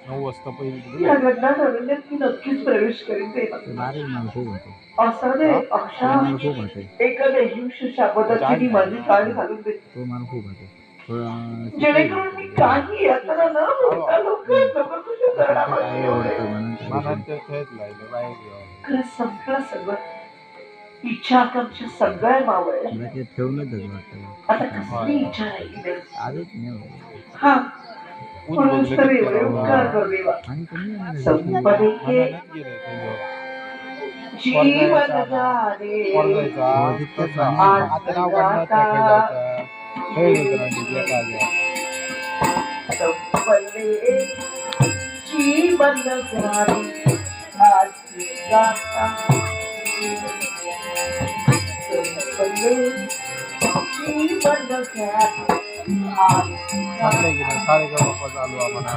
9 वाजता पहिली या घटनांमध्ये मी नक्कीच प्रवेश करीन देवा. असं दे अशा एखाद्या हिंस शापताची माझी काळ घालून दे, जेणेकरून मी काही यातना न होता लोक तुझ्या चरणापाशी येऊ दे. खरं संपलं सगळं, इच्छा आकांक्षा सगळ्या मावळल्या. आता कसली इच्छा राहिली हा म्हणूनच तर एवढे उपकार कर देवा. संपदे के जीवन जाने संपले जीवन जाने संपले जीवन जाने कार्यक्रम चालू आम्हाला